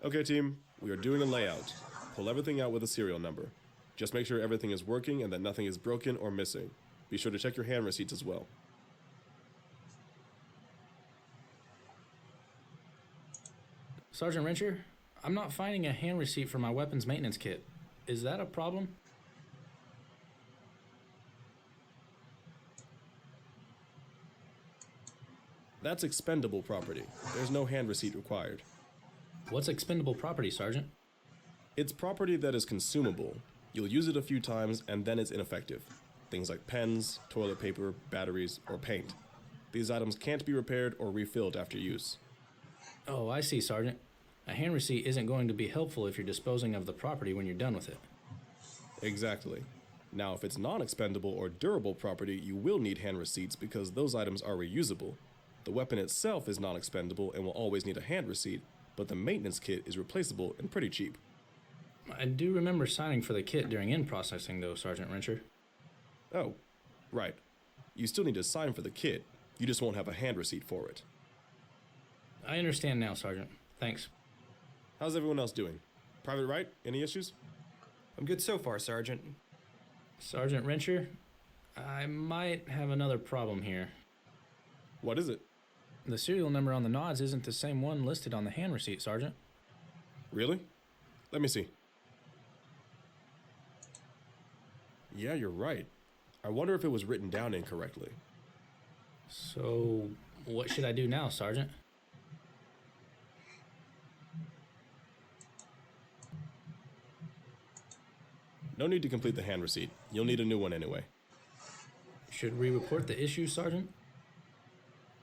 Okay, team, we are doing a layout. Pull everything out with a serial number. Just make sure everything is working and that nothing is broken or missing. Be sure to check your hand receipts as well. Sergeant Rencher, I'm not finding a hand receipt for my weapons maintenance kit. Is that a problem? That's expendable property. There's no hand receipt required. What's expendable property, Sergeant? It's property that is consumable. You'll use it a few times and then it's ineffective. Things like pens, toilet paper, batteries, or paint. These items can't be repaired or refilled after use. Oh, I see, Sergeant. A hand receipt isn't going to be helpful if you're disposing of the property when you're done with it. Exactly. Now, if it's non-expendable or durable property, you will need hand receipts because those items are reusable. The weapon itself is non-expendable and will always need a hand receipt, but the maintenance kit is replaceable and pretty cheap. I do remember signing for the kit during in-processing, though, Sergeant Rencher. Oh, right. You still need to sign for the kit. You just won't have a hand receipt for it. I understand now, Sergeant. Thanks. How's everyone else doing? Private Wright, any issues? I'm good so far, Sergeant. Sergeant Rencher, I might have another problem here. What is it? The serial number on the nods isn't the same one listed on the hand receipt, Sergeant. Really? Let me see. Yeah, you're right. I wonder if it was written down incorrectly. So, what should I do now, Sergeant? No need to complete the hand receipt. You'll need a new one anyway. Should we report the issue, Sergeant?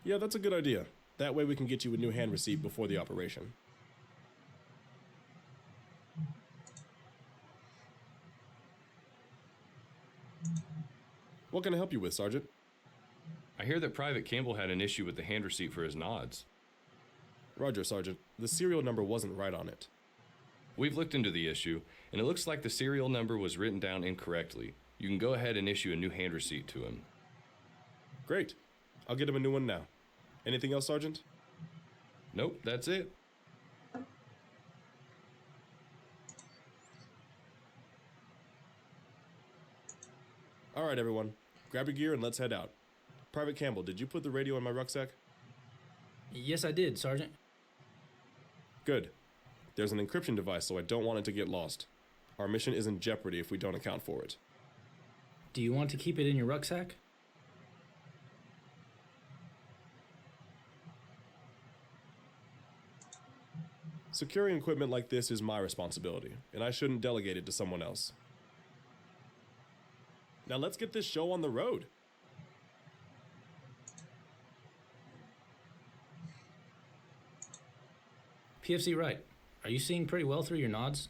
Yeah, that's a good idea. That way we can get you a new hand receipt before the operation. What can I help you with, Sergeant? I hear that Private Campbell had an issue with the hand receipt for his nods. Roger, Sergeant. The serial number wasn't right on it. We've looked into the issue, and it looks like the serial number was written down incorrectly. You can go ahead and issue a new hand receipt to him. Great. I'll get him a new one now. Anything else, Sergeant? Nope, that's it. All right, everyone. Grab your gear and let's head out. Private Campbell, did you put the radio in my rucksack? Yes, I did, Sergeant. Good. There's an encryption device, so I don't want it to get lost. Our mission is in jeopardy if we don't account for it. Do you want to keep it in your rucksack? Securing equipment like this is my responsibility, and I shouldn't delegate it to someone else. Now let's get this show on the road. PFC Wright, are you seeing pretty well through your nods?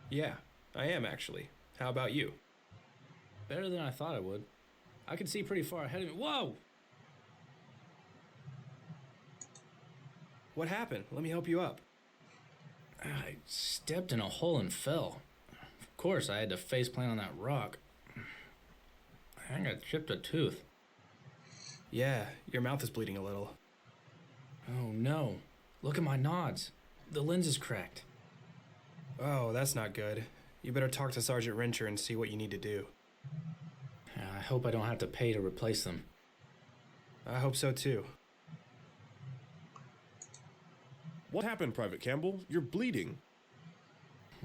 Yeah, I am actually. How about you? Better than I thought I would. I can see pretty far ahead of me. Whoa! What happened? Let me help you up. I stepped in a hole and fell. Of course, I had to faceplant on that rock. I think I chipped a tooth. Yeah, your mouth is bleeding a little. Oh no. Look at my nods. The lens is cracked. Oh, that's not good. You better talk to Sergeant Rencher and see what you need to do. I hope I don't have to pay to replace them. I hope so too. What happened, Private Campbell? You're bleeding.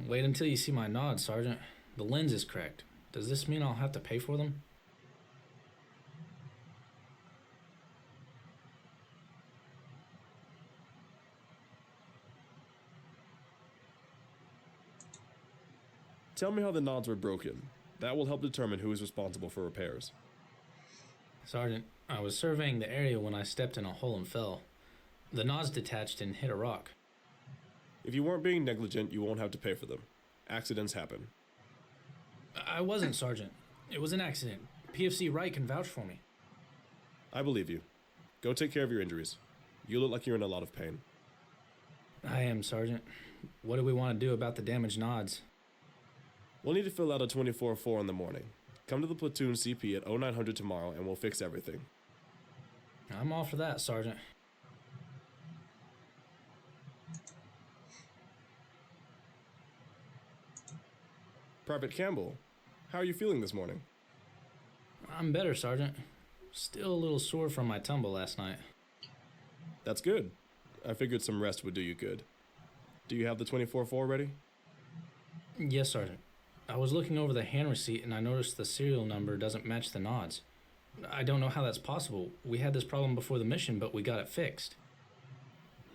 Wait until you see my nods, Sergeant. The lens is cracked. Does this mean I'll have to pay for them? Tell me how the nods were broken. That will help determine who is responsible for repairs. Sergeant, I was surveying the area when I stepped in a hole and fell. The nods detached and hit a rock. If you weren't being negligent, you won't have to pay for them. Accidents happen. I wasn't, Sergeant. It was an accident. PFC Wright can vouch for me. I believe you. Go take care of your injuries. You look like you're in a lot of pain. I am, Sergeant. What do we want to do about the damaged nods? We'll need to fill out a 24-4 in the morning. Come to the platoon CP at 0900 tomorrow and we'll fix everything. I'm all for that, Sergeant. Private Campbell, how are you feeling this morning? I'm better, Sergeant. Still a little sore from my tumble last night. That's good. I figured some rest would do you good. Do you have the 24-4 ready? Yes, Sergeant. I was looking over the hand receipt and I noticed the serial number doesn't match the nods. I don't know how that's possible. We had this problem before the mission, but we got it fixed.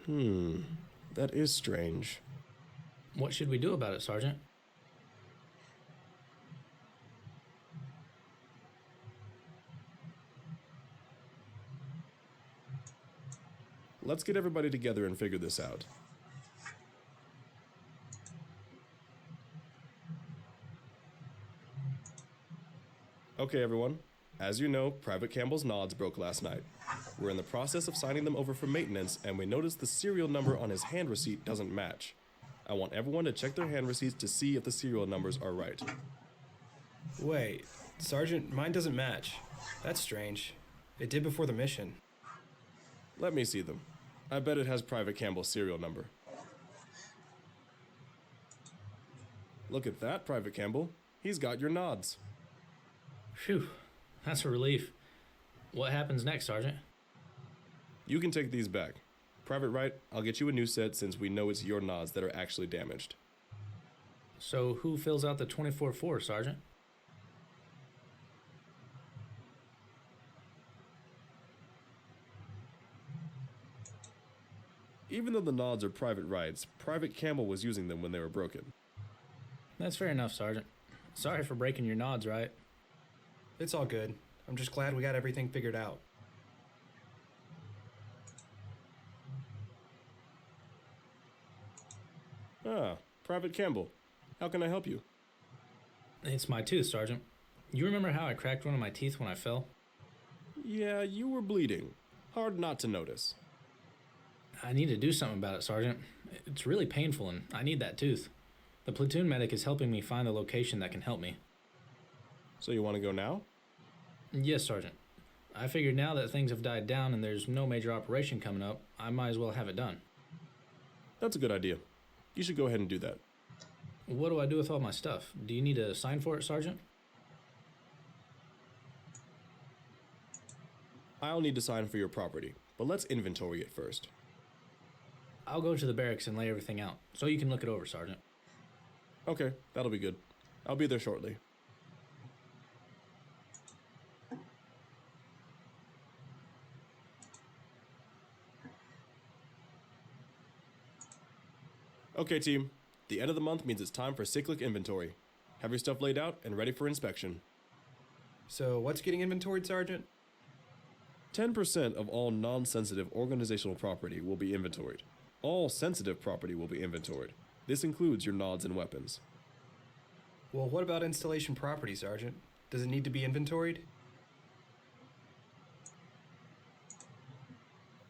That is strange. What should we do about it, Sergeant? Let's get everybody together and figure this out. Okay, everyone. As you know, Private Campbell's nods broke last night. We're in the process of signing them over for maintenance, and we noticed the serial number on his hand receipt doesn't match. I want everyone to check their hand receipts to see if the serial numbers are right. Wait, Sergeant, mine doesn't match. That's strange. It did before the mission. Let me see them. I bet it has Private Campbell's serial number. Look at that, Private Campbell. He's got your nods. Phew, that's a relief. What happens next, Sergeant? You can take these back. Private Wright, I'll get you a new set since we know it's your nods that are actually damaged. So who fills out the 24-4, Sergeant? Even though the nods are Private Wright's, Private Campbell was using them when they were broken. That's fair enough, Sergeant. Sorry for breaking your nods, right? It's all good. I'm just glad we got everything figured out. Ah, Private Campbell. How can I help you? It's my tooth, Sergeant. You remember how I cracked one of my teeth when I fell? Yeah, you were bleeding. Hard not to notice. I need to do something about it, Sergeant. It's really painful and I need that tooth. The platoon medic is helping me find the location that can help me. So you want to go now? Yes, Sergeant. I figured now that things have died down and there's no major operation coming up, I might as well have it done. That's a good idea. You should go ahead and do that. What do I do with all my stuff? Do you need a sign for it, Sergeant? I'll need to sign for your property, but let's inventory it first. I'll go to the barracks and lay everything out, so you can look it over, Sergeant. Okay, that'll be good. I'll be there shortly. Okay, team. The end of the month means it's time for cyclic inventory. Have your stuff laid out and ready for inspection. So, what's getting inventoried, Sergeant? 10% of all non-sensitive organizational property will be inventoried. All sensitive property will be inventoried. This includes your nods and weapons. Well, what about installation property, Sergeant? Does it need to be inventoried?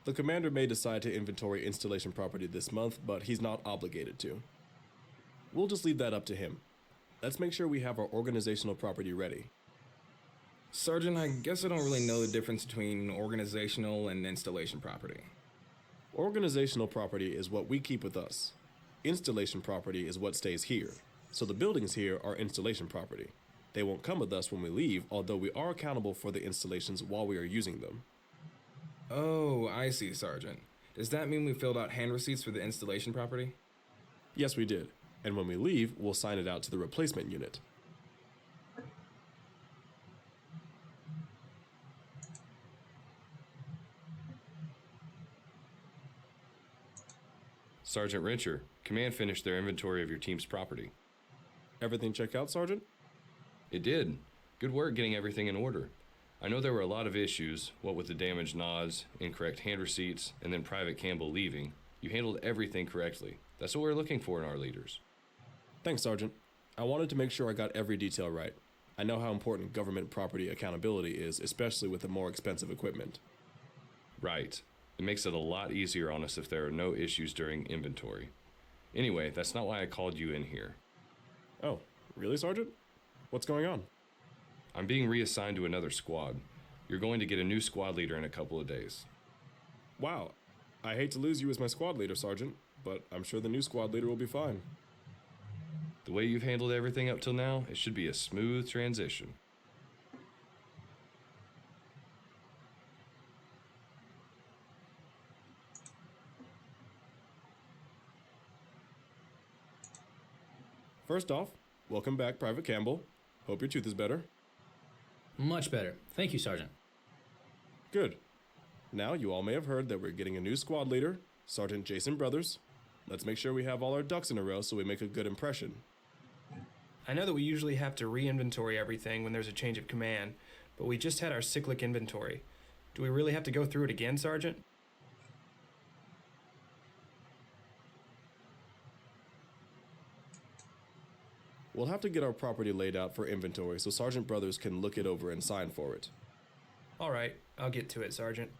The commander may decide to inventory installation property this month, but he's not obligated to. We'll just leave that up to him. Let's make sure we have our organizational property ready. Sergeant, I guess I don't really know the difference between organizational and installation property. Organizational property is what we keep with us. Installation property is what stays here. So the buildings here are installation property. They won't come with us when we leave, although we are accountable for the installations while we are using them. Oh, I see, Sergeant. Does that mean we filled out hand receipts for the installation property? Yes, we did. And when we leave, we'll sign it out to the replacement unit. Sergeant Rencher, command finished their inventory of your team's property. Everything check out, Sergeant? It did. Good work getting everything in order. I know there were a lot of issues, what with the damaged nods, incorrect hand receipts, and then Private Campbell leaving. You handled everything correctly. That's what we're looking for in our leaders. Thanks, Sergeant. I wanted to make sure I got every detail right. I know how important government property accountability is, especially with the more expensive equipment. Right. It makes it a lot easier on us if there are no issues during inventory. Anyway, that's not why I called you in here. Oh, really, Sergeant? What's going on? I'm being reassigned to another squad. You're going to get a new squad leader in a couple of days. Wow. I hate to lose you as my squad leader, Sergeant, but I'm sure the new squad leader will be fine. The way you've handled everything up till now, it should be a smooth transition. First off, welcome back, Private Campbell. Hope your tooth is better. Much better. Thank you, Sergeant. Good. Now, you all may have heard that we're getting a new squad leader, Sergeant Jason Brothers. Let's make sure we have all our ducks in a row so we make a good impression. I know that we usually have to re-inventory everything when there's a change of command, but we just had our cyclic inventory. Do we really have to go through it again, Sergeant? We'll have to get our property laid out for inventory so Sergeant Brothers can look it over and sign for it. All right, I'll get to it, Sergeant.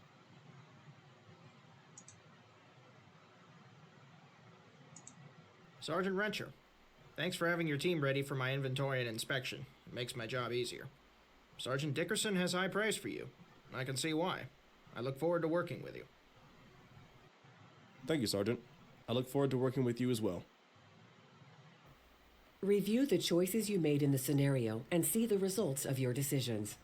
Sergeant Wrencher, thanks for having your team ready for my inventory and inspection. It makes my job easier. Sergeant Dickerson has high praise for you. I can see why. I look forward to working with you. Thank you, Sergeant. I look forward to working with you as well. Review the choices you made in the scenario and see the results of your decisions.